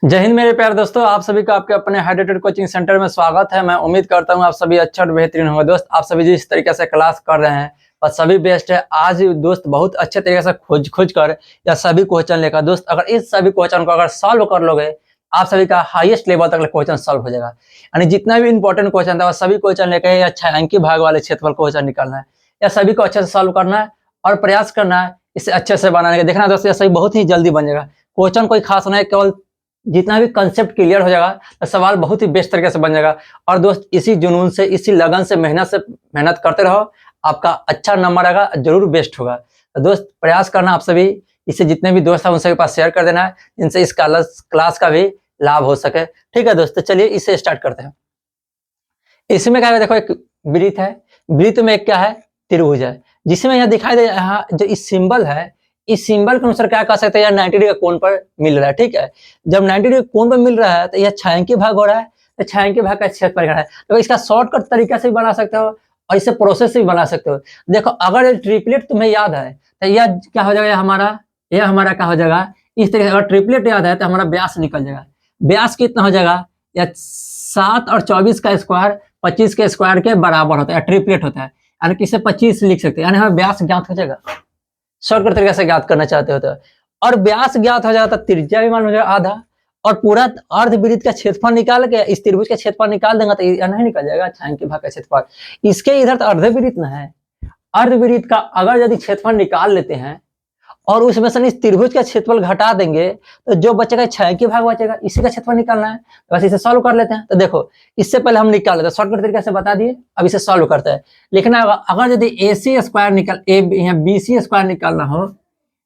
जय हिंद मेरे प्यारे दोस्तों, आप सभी का आपके अपने हाइड्रेटेड कोचिंग सेंटर में स्वागत है। मैं उम्मीद करता हूं आप सभी अच्छे और बेहतरीन होंगे। दोस्त, आप सभी जिस तरीके से क्लास कर रहे हैं और सभी बेस्ट है। आज दोस्त बहुत अच्छे तरीके से खोज कर या सभी क्वेश्चन लेकर दोस्त अगर इस सभी क्वेश्चन को अगर सॉल्व कर लोगे, आप सभी का हाईएस्ट लेवल तक क्वेश्चन सॉल्व हो जाएगा। यानी जितना भी इंपॉर्टेंट क्वेश्चन था सभी क्वेश्चन लेकर या छायांकी भाग वाले क्षेत्रफल क्वेश्चन निकालना है या सभी को अच्छे से सॉल्व करना है और प्रयास करना है इसे अच्छे से बनाने का। देखना दोस्तों, यह सभी बहुत ही जल्दी बन जाएगा। क्वेश्चन कोई खास नहीं है, केवल जितना भी कंसेप्ट क्लियर हो जाएगा तो सवाल बहुत ही बेस्ट तरीके से बन जाएगा। और दोस्त इसी जुनून से, इसी लगन से मेहनत करते रहो, आपका अच्छा नंबर आएगा, जरूर बेस्ट होगा। तो दोस्त प्रयास करना आप सभी, इसे जितने भी दोस्त हैं उन सबके पास शेयर कर देना है जिनसे इस क्लास का भी लाभ हो सके। ठीक है दोस्तों, चलिए इसे स्टार्ट करते हैं। इसमें क्या है, देखो एक वृत्त है, वृत्त में एक क्या है, त्रिभुज है, जिसमें यहाँ दिखाई दे यहाँ जो इस सिंबल है, इस सिंबल के अनुसार क्या कर सकते हैं, 90 डिग्री कोण पर मिल रहा है। ठीक है, जब 90 डिग्री कोण पर मिल रहा है तो यह छायांकी भाग हो रहा है, तो छायांकी भाग का क्षेत्रफल है। तो इसका शॉर्टकट तरीका से भी बना सकते हो और इसे प्रोसेस से भी बना सकते हो। देखो अगर ट्रिपलेट तुम्हें याद है तो यह क्या हो जाएगा, यह हमारा क्या हो जाएगा, इस तरीके से। अगर ट्रिपलेट याद है तो हमारा व्यास निकल जाएगा। व्यास कितना हो जाएगा, या 7 और 24 का स्क्वायर 25 के स्क्वायर के बराबर होता है, ट्रिपलेट होता है। यानी कि इसे 25 लिख सकते हैं, यानी हमें व्यास ज्ञात हो जाएगा। शॉर्टकट तरीके से ज्ञात करना चाहते हो तो, और व्यास ज्ञात हो जाता, त्रिज्या भी मान हो जाएगा आधा, और पूरा अर्धवृत्त का क्षेत्रफल निकाल के इस त्रिभुज का क्षेत्रफल निकाल देंगे तो यह नहीं निकल जाएगा छायांकी भाग का क्षेत्रफल। इसके इधर तो अर्धवृत्त न है, अर्धवृत्त का अगर यदि क्षेत्रफल निकाल लेते हैं और उसमें से इस त्रिभुज का क्षेत्रफल घटा देंगे तो जो बचेगा छायांकी भाग बचेगा, इसी का क्षेत्रफल निकालना है। तो बस इसे सॉल्व कर लेते हैं। तो देखो इससे पहले हम निकाल लेते हैं, शॉर्टकट तरीके से बता दिए, अब इसे सॉल्व करते हैं। लिखना होगा, अगर यदि AC स्क्वायर यहाँ BC स्क्वायर निकालना हो,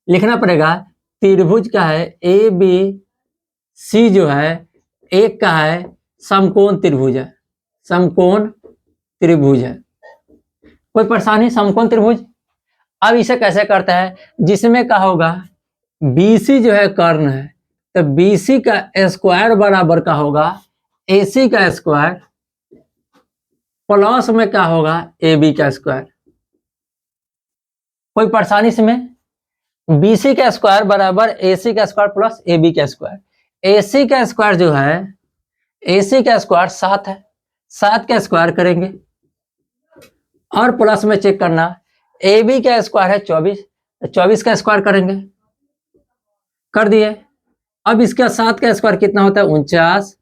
लिखना पड़ेगा त्रिभुज का है ABC जो है एक का है समकोण त्रिभुज है, समकोण त्रिभुज है। कोई परेशानी, समकोण त्रिभुज। अब इसे कैसे करता है, जिसमें क्या होगा, BC जो है कर्ण है, तो BC का स्क्वायर बराबर का होगा AC का स्क्वायर प्लस में क्या होगा AB का स्क्वायर। कोई परेशानी इसमें, BC का स्क्वायर बराबर AC का स्क्वायर प्लस AB का स्क्वायर। AC का स्क्वायर जो है, AC का स्क्वायर 7 है, 7 का स्क्वायर करेंगे और प्लस में चेक करना, AB का स्क्वायर है 24, 24 का स्क्वायर करेंगे, कर दिए। अब इसका 7 का स्क्वायर कितना होता है 49,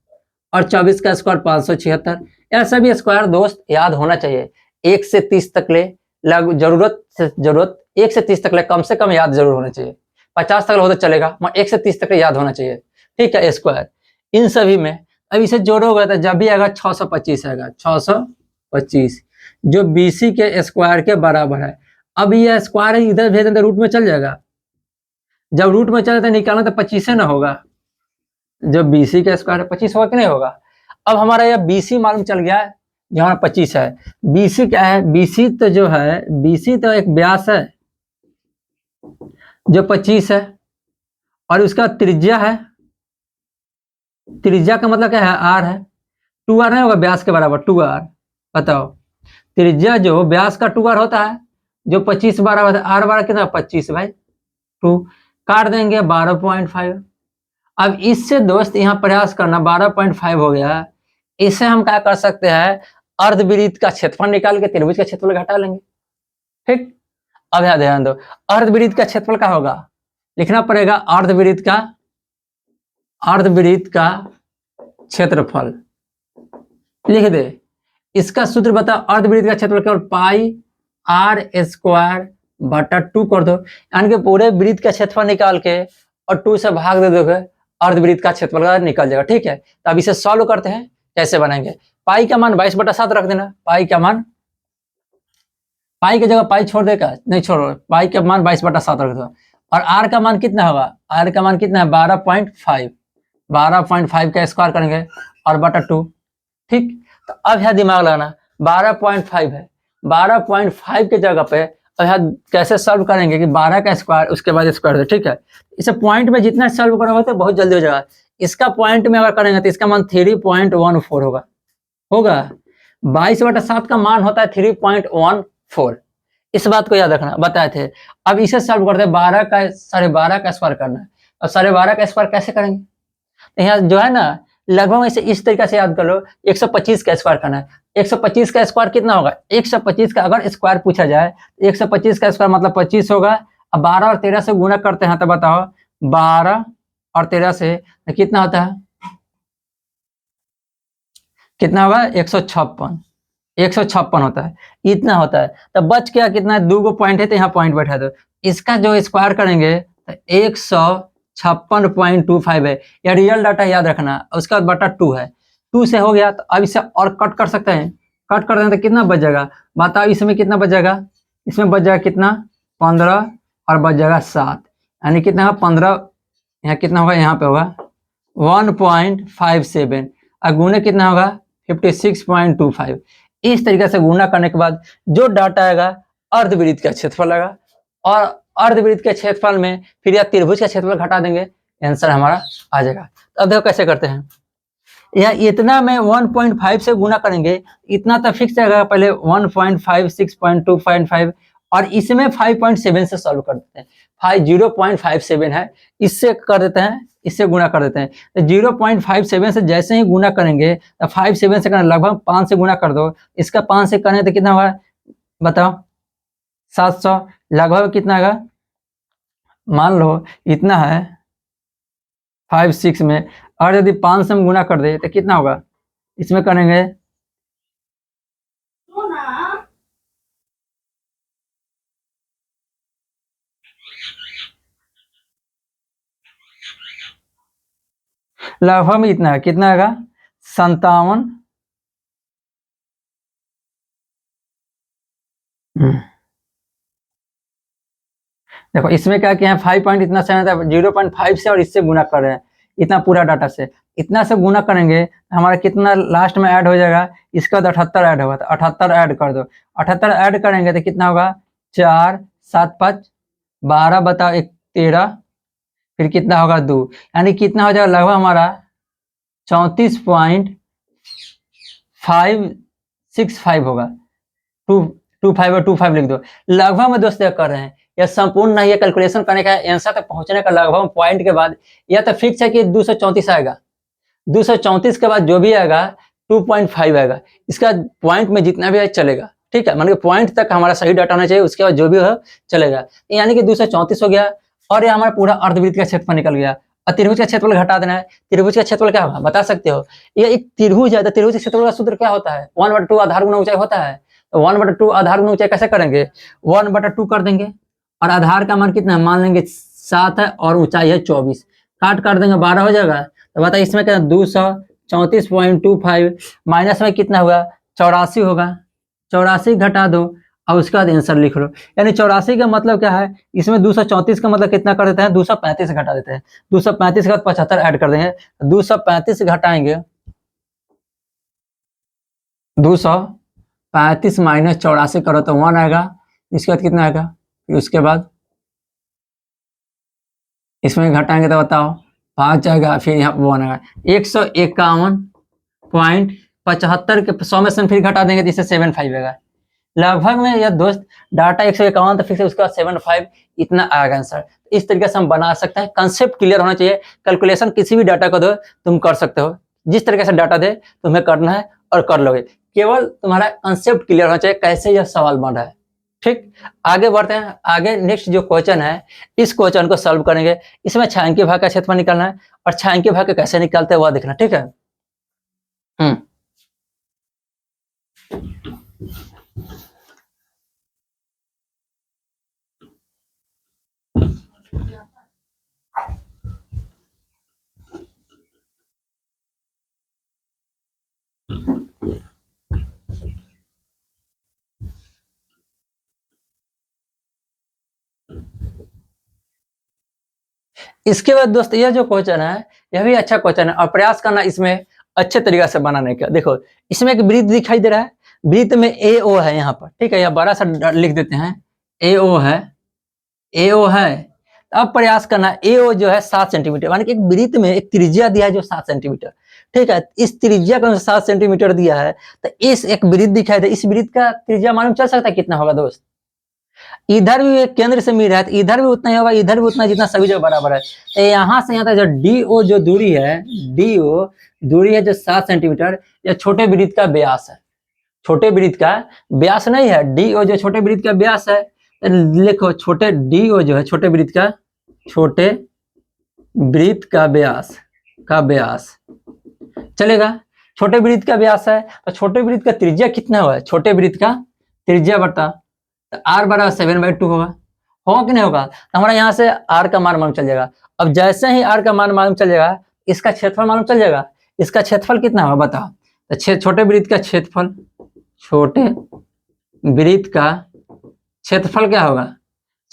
और 24 का स्क्वायर 576। यह सभी स्क्वायर दोस्त याद होना चाहिए। 1 से 30 तक ले, जरूरत 1 से 30 तक ले, कम से कम याद जरूर होना चाहिए। 50 तक हो तो चलेगा, मगर 1 से 30 तक याद होना चाहिए। ठीक है, स्क्वायर इन सभी में। अब इसे जोड़ोगे तो जब भी आएगा 625 आएगा, 625 जो BC के स्क्वायर के बराबर है। अब यह स्क्वायर इधर भेज दें रूट में चल जाएगा, जब रूट में चले तो निकालना तो 25 ना होगा, जब BC का स्क्वायर है 25 होगा कि नहीं होगा। अब हमारा यह BC मालूम चल गया है, जहां 25 है। BC क्या है, BC तो जो है, BC तो एक व्यास है जो 25 है, और उसका त्रिज्या है, त्रिज्या का मतलब क्या है, R है। 2R नहीं होगा व्यास के बराबर, 2R। बताओ त्रिज्या जो व्यास का 2R होता है, जो 25 बराबर है, R बराबर कितना 25 भाई 2, काट देंगे 12.5। अब इससे दोस्त यहाँ प्रयास करना, 12.5 हो गया। इससे हम क्या कर सकते हैं, अर्धवृत्त का क्षेत्रफल निकाल के त्रिभुज का क्षेत्रफल घटा लेंगे। ठीक, अब यहाँ ध्यान दो, अर्धवृत्त का क्षेत्रफल क्या होगा, लिखना पड़ेगा अर्धवृत्त का क्षेत्रफल लिख दे। इसका सूत्र बता, अर्धवृत्त का क्षेत्रफल केवल पाई R स्क्वायर बटा 2 कर दो, यानी कि पूरे वृत्त का क्षेत्रफल निकाल के और 2 से भाग दे दोगे, अर्धवृत्त का क्षेत्रफल निकल जाएगा। ठीक है, तो अब इसे सॉल्व करते हैं, कैसे बनाएंगे। पाई का मान 22/7 रख देना, पाई का मान, पाई की जगह पाई छोड़ देगा, नहीं छोड़ो, पाई का मान 22/7 रख दो। और R का मान कितना होगा, R का मान कितना है 12.5, 12.5 का स्क्वायर करेंगे और बटा 2। ठीक, तो अब यहाँ दिमाग लगाना, 12.5 है, 12.5 के जगह पे अब यहाँ कैसे सॉल्व करेंगे कि 12 का स्क्वायर उसके बाद स्क्वायर। ठीक है, इसे पॉइंट में जितना सॉल्व करोगे तो बहुत जल्दी हो जाएगा। इसका पॉइंट में अगर करेंगे तो इसका मान 3.14 होगा 22/7 का मान होता है 3.14। इस बात को याद रखना, बताए थे। अब इसे सॉल्व करते हैं, 12 का स्क्वायर करना है। अब 12.5 का स्क्वायर कैसे करेंगे, तो यहाँ जो है ना लगभग इसे इस तरीके से याद कर लो, 125 का स्क्वायर करना है। 125 का स्क्वायर कितना होगा? 125 का अगर स्क्वायर पूछा जाए, 125 का स्क्वायर मतलब 25 होगा। अब 12 और 13 से गुना करते हैं तो बताओ, 12 और 13 से तो कितना होता है? कितना होगा? 156। 156 होता है, इतना होता है। तब बच गया कितना? 2 पॉइंट है तो यहाँ पॉइंट बैठा दो। इसका जो स्क्वायर करेंगे तो 156.25 है। यह रियल डाटा याद रखना। उसका बटा 2 है, 2 से हो गया। तो अब इसे और कट कर सकते हैं, कट कर दें तो कितना बच जाएगा? बताओ इसमें कितना बच जाएगा? इसमें बच जाएगा कितना? 15 और बच जाएगा 7, यानी कितना? 15। यहाँ कितना होगा? यहाँ पे होगा 1.57 और गुने कितना होगा? 56.25। इस तरीके से गुना करने के बाद जो डाटा आएगा अर्धवृत्त का क्षेत्रफल आएगा, और अर्धवृत्त के क्षेत्रफल में फिर या त्रिभुज का क्षेत्रफल घटा देंगे, आंसर हमारा आ जाएगा। तो अब देखो कैसे करते हैं। यह इतना में 1.5 से गुना करेंगे, इतना तो फिक्स आएगा। पहले 1.56.2.5 और इसमें 5.7 से सॉल्व कर देते हैं। 0.57 है, इससे कर देते हैं, इससे गुना कर देते हैं। तो 0.57 से जैसे ही गुना करेंगे तो 57 से करना, लगभग 5 से गुना कर दो। इसका 5 से करें तो कितना होगा? बताओ, 700। लगभग कितना आएगा? मान लो इतना है 5-6 में, और यदि 5 से हम गुना कर दे तो कितना होगा? इसमें करेंगे लगभग में इतना है, कितना आएगा? 57। देखो इसमें क्या किया है, 5 पॉइंट इतना से 0.5 से और इससे गुना कर रहे हैं, इतना पूरा डाटा से इतना से गुना करेंगे हमारा कितना लास्ट में ऐड हो जाएगा? इसका तो 78 ऐड होगा, तो 78 ऐड कर दो। 78 ऐड करेंगे तो कितना होगा? 4 7 5 12 बताओ 1 13, फिर कितना होगा? 2, यानी कितना हो जाएगा? लगभग हमारा 34.565 होगा। 225 और 25 लिख दो। लगभग में दोस्त कर रहे हैं, यह संपूर्ण नहीं है। कैलकुलेशन करने का आंसर तक पहुंचने का लगभग पॉइंट के बाद यह तो फिक्स है कि 234 आएगा। 234 के बाद जो भी आएगा 2.5 आएगा। इसका पॉइंट में जितना भी है चलेगा, ठीक है। मान लो पॉइंट तक हमारा सही डाटा होना चाहिए, उसके बाद जो भी हो चलेगा। यानी कि 234 हो गया, और ये हमारा पूरा अर्धवृत्त का क्षेत्रफल निकल गया। और त्रिभुज का क्षेत्रफल घटा देना है। त्रिभुज का क्षेत्रफल क्या होगा बता सकते हो? ये एक त्रिभुज है, तो त्रिभुज के क्षेत्रफल का सूत्र क्या होता है? 1/2 आधार गुना ऊंचाई होता है। तो 1/2 आधार गुना ऊंचाई कैसे करेंगे? 1/2 कर देंगे, और आधार का मान कितना है? मान लेंगे 7 है, और ऊंचाई है 24, काट कर देंगे 12 हो जाएगा। तो बताइए इसमें क्या? 234.25 माइनस में कितना हुआ? 84 होगा। 84 घटा दो और उसके बाद आंसर लिख लो। यानी 84 का मतलब क्या है? इसमें 234 का मतलब कितना कर देते हैं? 235 घटा देते हैं। 235 के बाद 75 ऐड कर देंगे। 235 घटाएंगे, 235 माइनस 84 करो तो 1 आएगा। इसके बाद कितना आएगा? फिर उसके बाद इसमें घटाएंगे तो बताओ 5 आएगा, फिर यहाँ 1 आएगा। 151.75 के 100 में से फिर घटा देंगे तो इससे 75 आएगा। लगभग में यह दोस्त डाटा 151 तो फिर से उसके बाद 75 इतना आएगा आंसर। इस तरीके से हम बना सकते हैं। कंसेप्ट क्लियर होना चाहिए। कैलकुलेशन किसी भी डाटा को दो तुम कर सकते हो, जिस तरीके से डाटा दे तुम्हें करना है और कर लोगे। केवल तुम्हारा कंसेप्ट क्लियर होना चाहिए कैसे यह सवाल बन रहा है। ठीक, आगे बढ़ते हैं। आगे नेक्स्ट जो क्वेश्चन है, इस क्वेश्चन को सॉल्व करेंगे। इसमें छायांकी भाग का क्षेत्रफल निकालना है, और छायांकी भाग कैसे निकालते हैं वह देखना, ठीक है। इसके बाद दोस्त यह जो क्वेश्चन है यह भी अच्छा क्वेश्चन है, और प्रयास करना इसमें अच्छे तरीके से बनाने का। देखो इसमें एक वृत्त दिखाई दे रहा है, वृत्त में AO है यहाँ पर, ठीक है। यह बड़ा सा लिख देते हैं, AO है, AO है। अब प्रयास करना, AO जो है 7 सेंटीमीटर, यानी कि एक वृत्त में एक त्रिज्या दिया है जो 7 सेंटीमीटर, ठीक है। इस त्रिज्या का 7 सेंटीमीटर दिया है, तो इस एक वृत्त दिखाई दे, इस वृत्त का त्रिज्या मालूम चल सकता है कितना होगा दोस्त? इधर भी एक केंद्र से मिल रहा है तो इधर भी उतना ही होगा, इधर भी उतना, जितना सभी जगह बराबर है। तो यहाँ से यहाँ तक जो DO जो दूरी है, DO दूरी है जो 7 सेंटीमीटर, यह छोटे वृत्त का व्यास है। छोटे वृत्त का व्यास नहीं है, DO जो छोटे वृत्त का व्यास है, तो लिखो छोटे DO जो है छोटे वृत्त का व्यास चलेगा। छोटे वृत्त का व्यास है तो छोटे वृत्त का त्रिज्या कितना हुआ है, छोटे वृत्त का त्रिज्या बटा तो r बराबर 7/2 होगा कि नहीं होगा। तो हमारा यहाँ से r का मान मालूम चल जाएगा। अब जैसे ही r का मान मालूम चल जाएगा, इसका क्षेत्रफल मालूम चल जाएगा। इसका क्षेत्रफल कितना होगा बताओ, तो छोटे वृत्त का क्षेत्रफल, छोटे वृत्त का क्षेत्रफल क्या होगा,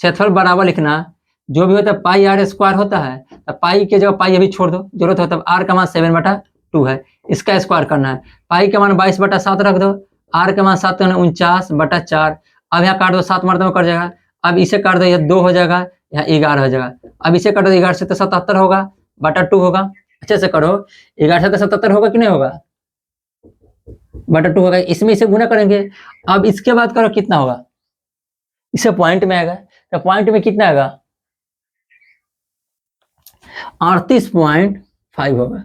क्षेत्रफल बराबर लिखना जो भी होता है पाई r स्क्वायर होता है, तो पाई के जगह पाई अभी छोड़ दो, जरूरत हो तब r का मान 7/2 है, इसका स्क्वायर करना है। पाई का मान 22/7 रख दो, r का मान 7 49/4। अब यहाँ काट दो, 7 मरतबा कट जाएगा। अब इसे काट दो, यह 2 हो जाएगा, यहाँ 11 हो जाएगा। अब इसे काट दो, 11 से तो 77 होगा, बटा 2 होगा। अच्छे से करो, 11 से तो 77 होगा कि नहीं होगा, बटा 2 होगा। इसमें इसे गुना करेंगे। अब इसके बाद करो कितना होगा, इसे पॉइंट में आएगा, तो पॉइंट में कितना आएगा 38.5 होगा,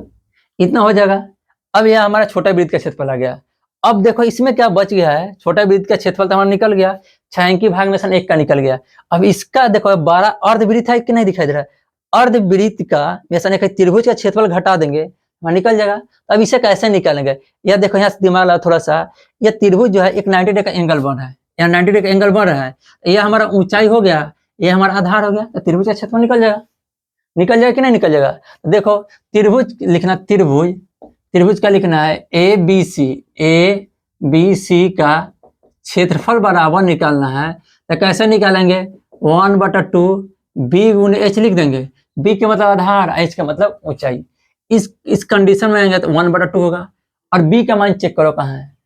इतना हो जाएगा। अब यह हमारा छोटा वृत्त का क्षेत्रफल आ गया। अब देखो इसमें क्या बच गया है, छोटा वृत्त का क्षेत्रफल तो हमारा निकल गया, छायांकी भाग में से 1 का निकल गया। अब इसका देखो 12 अर्धवृत्त है कि नहीं दिखाई दे रहा है, अर्धवृत्त का में से त्रिभुज का क्षेत्रफल घटा देंगे, वहां निकल जाएगा। तो अब इसे कैसे निकालेंगे, यह देखो यहाँ से दिमाग लगा थोड़ा सा, यह त्रिभुज जो है एक 90 डिग्री का एंगल बन रहा है, यहाँ 90 डिग्री का एंगल बन रहा है, यह हमारा ऊंचाई हो गया, यह हमारा आधार हो गया, तो त्रिभुज का क्षेत्रफल निकल जाएगा कि नहीं निकल जाएगा। तो देखो त्रिभुज लिखना, त्रिभुज का लिखना है ए बी सी का क्षेत्रफल बराबर निकालना है। तो कैसे निकालेंगे, 1/2 बी गुने एच लिख देंगे, बी के मतलब आधार, एच का मतलब ऊंचाई। इस कंडीशन में आएंगे तो 1/2 होगा। और बी का मान चेक करो कहाँ है,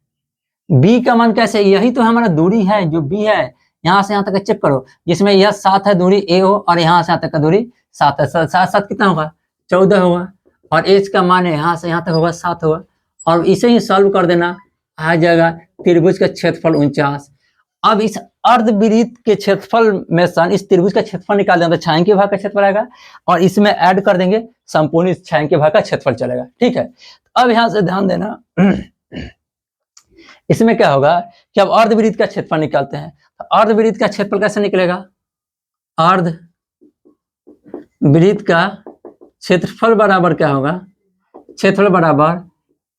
बी का मान कैसे, यही तो हमारा दूरी है जो बी है, यहाँ से यहाँ तक चेक करो, जिसमें यह 7 है दूरी ए हो, और यहाँ से यहाँ तक का दूरी 7 है, 7 कितना होगा 14 होगा, और एच का मान है यहाँ से यहाँ तक होगा 7 होगा। और इसे ही सॉल्व कर देना, आ जाएगा त्रिभुज का क्षेत्रफल 49। अब इस अर्धवृत्त के क्षेत्रफल में से इस त्रिभुज का क्षेत्रफल निकाल देंगे तो छायांकी भाग का क्षेत्रफल आएगा, और इसमें ऐड कर देंगे संपूर्ण इस छायांकी भाग का क्षेत्रफल चलेगा। ठीक है, अब यहाँ से ध्यान देना, इसमें क्या होगा कि अब अर्धवृत्त का क्षेत्रफल निकालते हैं। तो अर्धवृत्त का क्षेत्रफल कैसे निकलेगा, अर्धवृत्त का क्षेत्रफल बराबर क्या होगा, क्षेत्रफल बराबर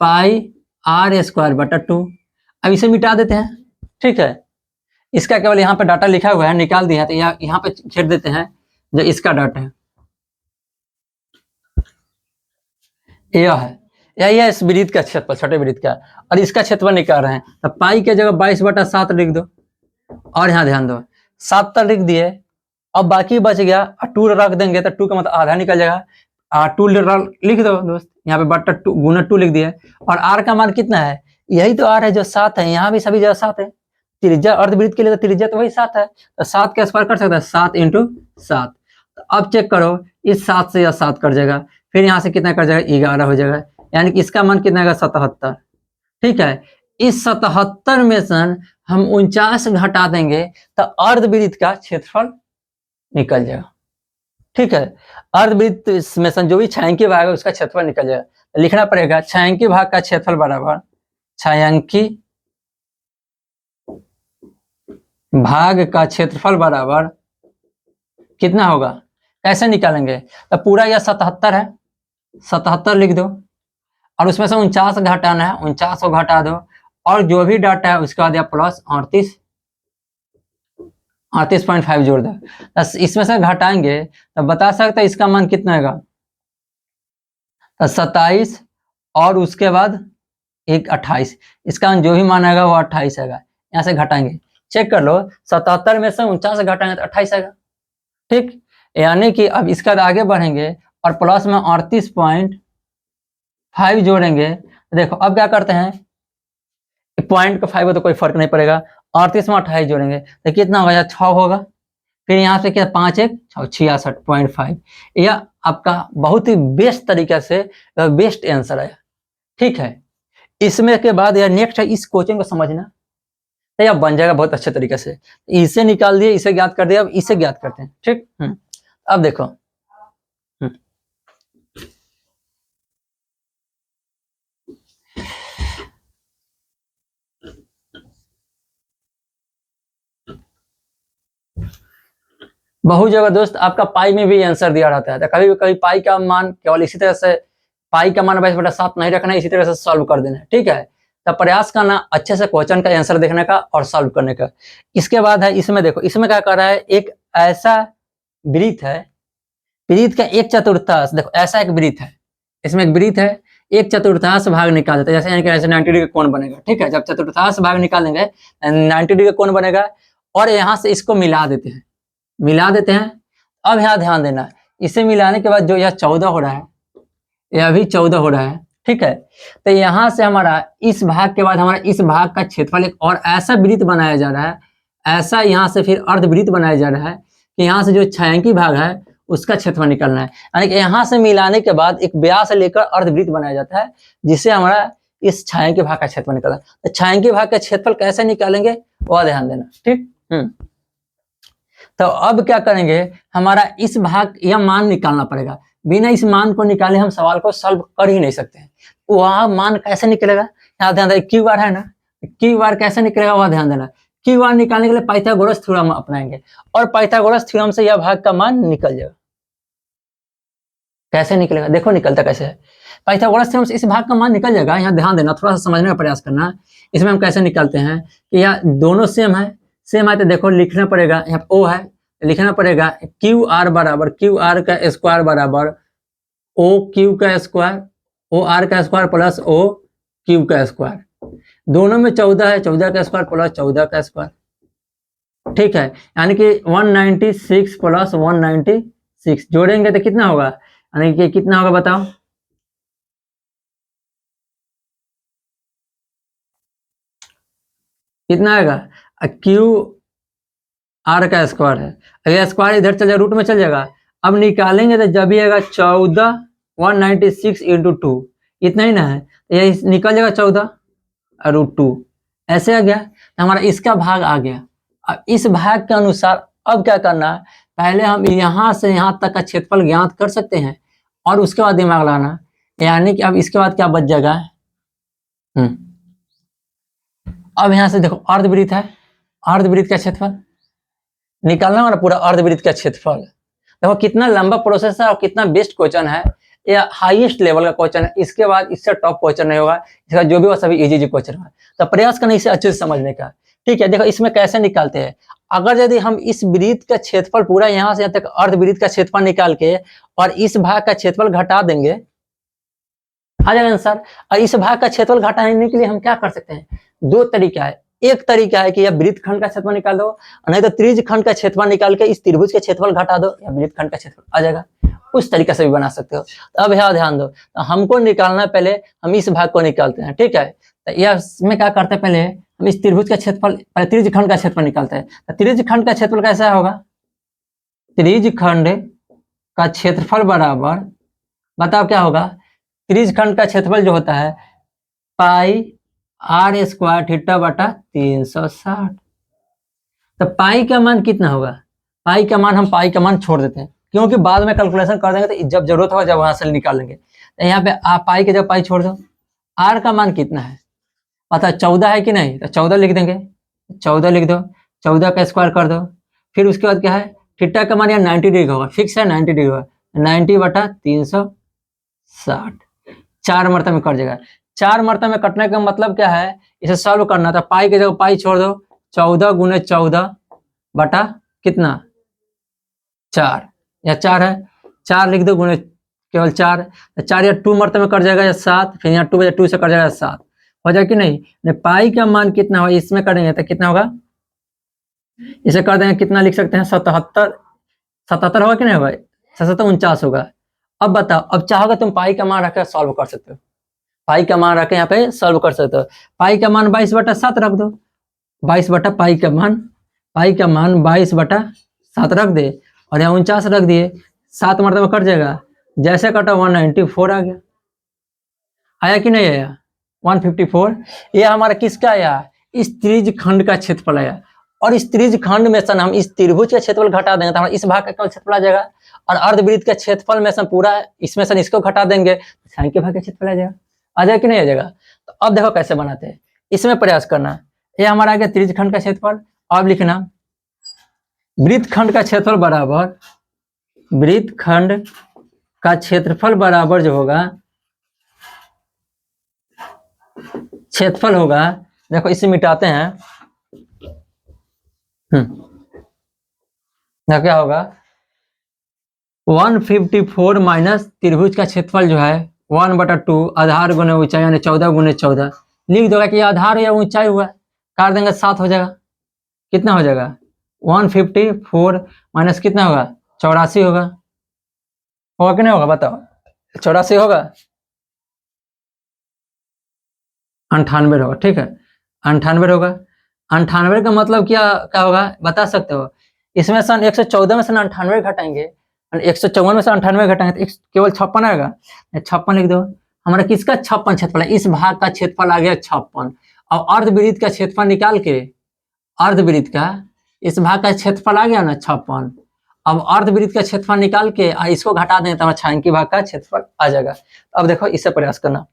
पाई r स्क्वायर बटा 2। अब इसे मिटा देते हैं। ठीक है, इसका केवल यहाँ पे डाटा लिखा हुआ है, निकाल दिया है, तो यहाँ पे छेड़ देते हैं जो इसका डाटा है, यह है, यही है इस वृत्त का क्षेत्रफल, छोटे वृत्त का, और इसका क्षेत्रफल निकाल रहे हैं। तो पाई के जगह 22/7 लिख दो, और यहाँ ध्यान दो 7 तक लिख दिए। अब बाकी बच गया, 2 रख देंगे तो 2 का मतलब आधा निकल जाएगा, 2 लिख दो दोस्त, यहाँ पे बटा 2 गुना 2 लिख दिया। और r का मान कितना है, यही तो r है जो 7 है, यहाँ भी सभी जगह 7 है, त्रिज्या अर्धवृत्त के लिए तो त्रिज्या तो वही 7 है, तो 7 का स्क्वायर कर सकता है, 7 × 7। तो अब चेक करो, इस 7 से यह 7 कट जाएगा, फिर यहाँ से कितना कट जाएगा 11 हो जाएगा, यानी कि इसका मान कितना आएगा 77। ठीक है, इस 77 में से हम 49 घटा देंगे तो अर्धवृत्त का क्षेत्रफल निकल जाएगा। ठीक है, अर्धवृत्त में से जो भी छायांकी भाग है उसका क्षेत्रफल निकल जाएगा। तो लिखना पड़ेगा छायांकी भाग का क्षेत्रफल बराबर छायांकी भाग का क्षेत्रफल बराबर कितना होगा, कैसे निकालेंगे, तो पूरा यह 77 है, 77 लिख दो, और उसमें से 49 घटाना है, 49 को घटा दो, और जो भी डाटा है उसके बाद प्लस 38.5 जोड़ दो। इसमें से घटाएंगे तो बता सकते हैं इसका मान कितना आएगा, तो 27, और उसके बाद एक 28, इसका मान जो भी मान आएगा वो 28 आएगा। यहाँ से घटाएंगे, चेक कर लो, 77 में से 49 घटाएंगे तो 28 आएगा। ठीक, यानी कि अब इसके बाद आगे बढ़ेंगे और प्लस में 38.5 जोड़ेंगे। देखो अब क्या करते हैं, पॉइंट का 5 हो तो कोई फर्क नहीं पड़ेगा, 38 में 28 जोड़ेंगे तो कितना होगा, 6 होगा, फिर यहाँ से क्या 5 1 6 66.5। यह आपका बहुत ही बेस्ट तरीके से बेस्ट आंसर आया। ठीक है, इसमें के बाद यह नेक्स्ट है, इस क्वेश्चन को समझना, तो यह बन जाएगा बहुत अच्छे तरीके से। इसे निकाल दिए, इसे ज्ञात कर दिया, अब इसे ज्ञात करते हैं। ठीक, अब देखो बहुत जगह दोस्त आपका पाई में भी आंसर दिया रहता है, तो कभी कभी पाई का मान केवल इसी तरह से पाई का मान 22/7 नहीं रखना है, इसी तरह से सॉल्व कर देना है। ठीक है, तो प्रयास करना अच्छे से क्वेश्चन का आंसर देखने का और सॉल्व करने का। इसके बाद है इसमें देखो, इसमें क्या कर रहा है, एक ऐसा वृत्त है, वृत्त का 1/4, देखो ऐसा एक वृत्त है, इसमें एक वृत्त है, 1/4 भाग निकाल देते हैं, जैसे ऐसे 90 डिग्री का कोण बनेगा। ठीक है, जब चतुर्थांश भाग निकालेंगे 90 डिग्री का कोण बनेगा, और यहाँ से इसको मिला देते हैं, मिला देते हैं। अब यहाँ ध्यान देना, इसे मिलाने के बाद जो यह 14 हो रहा है, यह भी 14 हो रहा है। ठीक है, तो यहाँ से हमारा इस भाग के बाद हमारा इस भाग का क्षेत्रफल एक और ऐसा वृत्त बनाया जा रहा है, ऐसा यहाँ से फिर अर्धवृत्त बनाया जा रहा है कि यहाँ से जो छायांकी भाग है उसका क्षेत्रफल निकालना है। यानी कि यहाँ से मिलाने के बाद एक व्यास लेकर अर्धवृत्त बनाया जाता है, जिससे हमारा इस छायांकी भाग का क्षेत्रफल निकला। तो छायांकी भाग का क्षेत्रफल कैसे निकालेंगे वह ध्यान देना। ठीक, तो अब क्या करेंगे, हमारा इस भाग यह मान निकालना पड़ेगा, बिना इस मान को निकाले हम सवाल को सॉल्व कर ही नहीं सकते हैं। वह मान कैसे निकलेगा, यहाँ ध्यान देना, क्यू आर है ना, क्यू आर कैसे निकलेगा वह ध्यान देना। क्यू आर निकालने के लिए पाइथागोरस थ्योरम अपनाएंगे, और पाइथागोरस थ्योरम से यह भाग का मान निकल जाएगा। कैसे निकलेगा, देखो निकलता कैसे है, पाइथागोरस थ्योरम से इस भाग का मान निकल जाएगा। यहाँ ध्यान देना, थोड़ा सा समझने का प्रयास करना। इसमें हम कैसे निकालते हैं कि यह दोनों सेम है, सेम है तो देखो लिखना पड़ेगा, यहाँ ओ है, लिखना पड़ेगा क्यू आर बराबर क्यू आर का स्क्वायर बराबर ओ क्यू का स्क्वायर, ओ आर का स्क्वायर प्लस ओ क्यू का स्क्वायर। दोनों में 14 है, 14 का स्क्वायर प्लस 14 का स्क्वायर। ठीक है, यानी कि 196 प्लस 196 जोड़ेंगे तो कितना होगा, यानी कि कितना होगा बताओ, कितना आएगा, क्यू आर का स्क्वायर है, अगर स्क्वायर इधर चल जाएगा रूट में चल जाएगा। अब निकालेंगे तो जब भी आएगा 14 196 इंटू 2, इतना ही ना है, तो ये निकल जाएगा 14√2, ऐसे आ गया। तो हमारा इसका भाग आ गया। अब इस भाग के अनुसार अब क्या करना है, पहले हम यहाँ से यहाँ तक का क्षेत्रफल ज्ञात कर सकते हैं, और उसके बाद दिमाग लगाना, यानी कि अब इसके बाद क्या बच जाएगा। अब यहाँ से देखो अर्धवृत्त है, अर्धवृत्त का क्षेत्रफल निकालना हमारा पूरा अर्धवृत्त का क्षेत्रफल। देखो कितना लंबा प्रोसेस है और कितना बेस्ट क्वेश्चन है, यह हाईएस्ट लेवल का क्वेश्चन है। इसके बाद इससे टॉप क्वेश्चन नहीं होगा, इसका जो भी हो सभी इजी क्वेश्चन है, तो प्रयास करना इसे अच्छे से समझने का। ठीक है, देखो इसमें कैसे निकालते हैं, अगर यदि हम इस वृत्त का क्षेत्रफल पूरा यहाँ से यहाँ तक अर्धवृत्त का क्षेत्रफल निकाल के और इस भाग का क्षेत्रफल घटा देंगे, आ जाएगा आंसर। और इस भाग का क्षेत्रफल घटाने के लिए हम क्या कर सकते हैं, दो तरीका है। एक तरीका है कि यह वृत्त खंड का क्षेत्रफल निकाल दो, नहीं तो त्रिभुज खंड का क्षेत्रफल निकाल के इस त्रिभुज के क्षेत्रफल घटा दो, या वृत्त खंड का क्षेत्रफल आ जाएगा। उस तरीके से भी बना सकते हो। तो अब यहाँ ध्यान दो, तो हमको निकालना, पहले हम इस भाग को निकालते हैं। ठीक है, तो यह इसमें क्या करते हैं, पहले हम इस त्रिभुज का क्षेत्रफल, त्रिभुज खंड का क्षेत्रफल निकालते हैं। तो त्रिभुज खंड का क्षेत्रफल कैसा होगा, त्रिभुज खंड का क्षेत्रफल बराबर, बताओ क्या होगा, त्रिभुज खंड का क्षेत्रफल जो होता है पाई आर स्क्वायर थीटा बटा 360। तो पाई का मान कितना होगा, पाई का मान, हम पाई का मान छोड़ देते हैं, क्योंकि बाद में कैलकुलेशन कर देंगे, तो जब जरूरत होगा जब वहां से निकालेंगे। तो यहाँ पे आप पाई के जब पाई छोड़ दो, आर का मान कितना है पता, 14 है कि नहीं, तो 14 लिख देंगे, 14 लिख दो, 14 का स्क्वायर कर दो। फिर उसके बाद क्या है, थीटा का मान यहाँ 90 डिग्री होगा, फिक्स है 90 डिग्री होगा, 90 बटा 360, 4 मरतबा में कट जाएगा। 4 मरतबा में कटने का मतलब क्या है, इसे सॉल्व करना था, पाई के जगह पाई छोड़ दो, 14 गुने 14 बटा कितना 4, या 4 है, 4 लिख दो गुने केवल 4, 4 या 2 मरतबा में कट जाएगा, या 7, फिर यहाँ 2 से कट जाएगा 7, हो जाए कि नहीं। पाई का मान कितना होगा, इसमें करेंगे तो कितना होगा, इसे कर देंगे कितना लिख सकते हैं, 77 होगा कि नहीं होगा, 77 49 होगा। अब बताओ, अब चाहोगे तुम पाई का मान रखकर सॉल्व कर सकते हो, पाई का मान रखे यहाँ पे सॉल्व कर सकते हो। पाई का मान 22/7 रख दो, 22 बटा पाई का मान, पाई का मान 22/7 रख दे, और यहाँ 49 रख दिए, 7 मरतबा कट जाएगा, जैसे कटा 194 आ गया, आया कि नहीं आया 154। ये हमारा किसका आया, इस त्रिज्य खंड का क्षेत्रफल आया, और इस त्रिज्य खंड में से हम इस त्रिभुज का क्षेत्रफल घटा देंगे तो हमारा इस भाग का क्षेत्रफल आ जाएगा, और अर्धवृत्त का क्षेत्रफल में से पूरा इसमें से इसको घटा देंगे तो छायांकित भाग का क्षेत्रफल आ जाएगा। आ जाएगा कि नहीं आ जाएगा? तो अब देखो कैसे बनाते हैं, इसमें प्रयास करना। ये हमारा आ गया त्रिज्य खंड का क्षेत्रफल। अब लिखना वृत्त खंड का क्षेत्रफल बराबर, वृत्त खंड का क्षेत्रफल बराबर जो होगा, क्षेत्रफल होगा, देखो इसे मिटाते हैं, क्या होगा 154 माइनस त्रिभुज का क्षेत्रफल जो है 1/2 आधार गुने ऊंचाई यानी 14 गुने 14। लिख दोगे कि आधार या ऊंचाई हुआ, काट देंगे 7 हो जाएगा। कितना हो जाएगा 154 माइनस कितना होगा 84 होगा कि नहीं होगा? बताओ 84 होगा, 98 होगा। ठीक है 98 होगा। 98 का मतलब क्या होगा बता सकते हो? इसमें से 114 में से 98 घटाएंगे, 154 में से 98 घटाएंगे तो केवल 56 आएगा। 56 लिख दो। हमारा किसका 56 क्षेत्रफल है? इस भाग का क्षेत्रफल आ गया 56। और अर्धवृत्त का क्षेत्रफल निकाल के, अर्धवृत्त का इस भाग का क्षेत्रफल आ गया ना 56। अब अर्धवृत्त का क्षेत्रफल निकाल के इसको घटा दें तो हमारा छायांकित भाग का क्षेत्रफल आ जाएगा। अब देखो इससे प्रयास करना,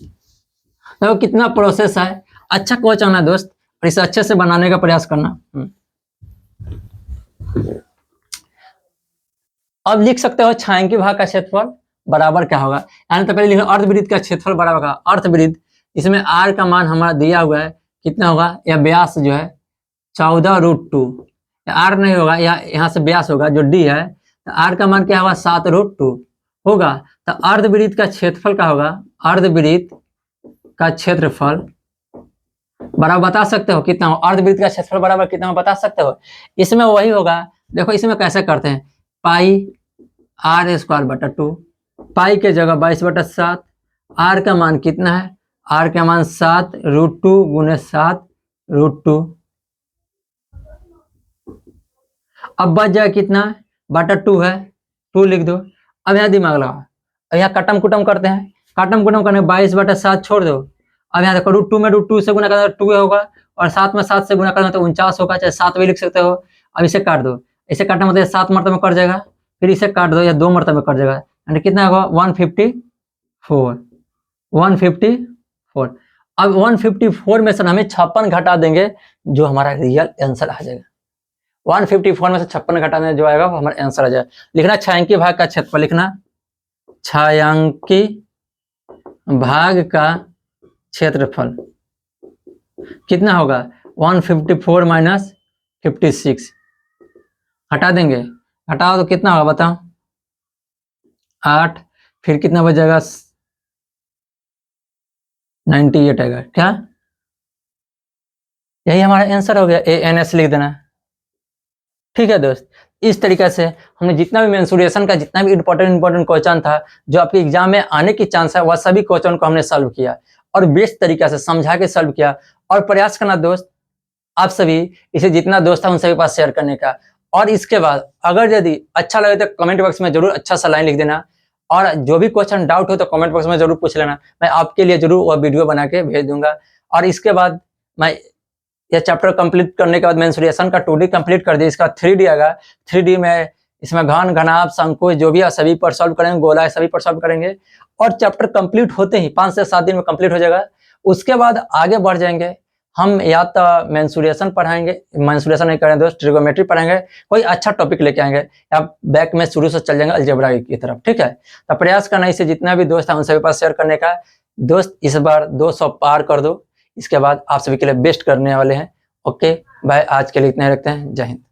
देखो कितना प्रोसेस है। अच्छा क्वेश्चन है दोस्त, और इसे अच्छे से बनाने का प्रयास करना। अब लिख सकते हो छायांकित भाग का क्षेत्रफल बराबर क्या होगा, यानी तो पहले लिखो अर्धवृत्त का क्षेत्रफल बराबर का अर्धवृत्त, इसमें आर का मान हमारा दिया हुआ है कितना होगा, या व्यास जो है 14√2, आर नहीं होगा, यहाँ से व्यास होगा जो डी है, तो आर का मान क्या होगा 7√2 होगा। तो अर्धवृत्त का क्षेत्रफल का होगा, अर्धवृत्त का क्षेत्रफल बराबर बता सकते हो कितना हो, अर्धवृत्त का क्षेत्रफल बराबर कितना हो बता सकते हो? इसमें वही होगा, देखो इसमें कैसे करते हैं, पाई r²/2, पाई के जगह 22/7, आर का मान कितना है, आर का मान 7√2 गुने 7√2। अब बच जाए कितना बटा 2 है, 2 लिख दो। अब यहाँ दिमाग लगाओ, अब यहाँ कटम कुटम करते हैं, कटम कुटम करने 22/7 छोड़ दो। अब यहाँ देखो √2 में √2 से गुना करना तो 2 होगा, और 7 में 7 से गुना करना तो 49 होगा, चाहे 7 भी लिख सकते हो। अब इसे काट दो, इसे काटना मतलब 7 मरतबे में कट जाएगा, फिर इसे काट दो या 2 मरतबे में कट जाएगा, यानी कितना होगा 154। 154। अब 154 में से हमें 56 घटा देंगे जो हमारा रियल आंसर आ जाएगा। 154 में से 56 घटाने जो आएगा वो हमारा आंसर आ जाएगा। लिखना छायांकित भाग का क्षेत्रफल, लिखना छायांकित भाग का क्षेत्रफल कितना होगा 154 माइनस 56, हटा देंगे, हटाओ तो कितना होगा बताओ 8, फिर कितना बच जाएगा 98 आएगा। क्या यही हमारा आंसर हो गया, ANS लिख देना। ठीक है दोस्त, इस तरीके से हमने जितना भी मेंसुरेशन का जितना भी इंपॉर्टेंट क्वेश्चन था जो आपके एग्जाम में आने की चांस है, वह सभी क्वेश्चन को हमने सॉल्व किया और बेस्ट तरीके से समझा के सॉल्व किया। और प्रयास करना दोस्त आप सभी इसे जितना दोस्त है उन सभी के पास शेयर करने का। और इसके बाद अगर यदि अच्छा लगे तो कमेंट बॉक्स में जरूर अच्छा सा लाइन लिख देना, और जो भी क्वेश्चन डाउट हो तो कमेंट बॉक्स में जरूर पूछ लेना, मैं आपके लिए जरूर वह वीडियो बना के भेज दूंगा। और इसके बाद मैं यह चैप्टर कंप्लीट करने के बाद मेंसुरेशन का 2D कंप्लीट कर दिया, इसका 3D आएगा। 3D में इसमें घन, घनाभ, शंकु जो भी है सभी पर सॉल्व करेंगे, गोला सभी पर सॉल्व करेंगे। और चैप्टर कंप्लीट होते ही 5 से 7 दिन में कंप्लीट हो जाएगा। उसके बाद आगे बढ़ जाएंगे हम, या तो मेंसुरेशन पढ़ाएंगे, मेंसुरेशन नहीं करेंगे दोस्त, ट्रिगोमेट्री पढ़ाएंगे, कोई अच्छा टॉपिक लेके आएंगे, या बैक में शुरू से चल जाएंगे अलजेब्रा की तरफ। ठीक है, तो प्रयास करना इसे जितना भी दोस्त है उन सभी के पास शेयर करने का। दोस्त इस बार 200 पार कर दो, इसके बाद आप सभी के लिए बेस्ट करने वाले हैं। ओके बाय, आज के लिए इतना ही रखते हैं। जय हिंद।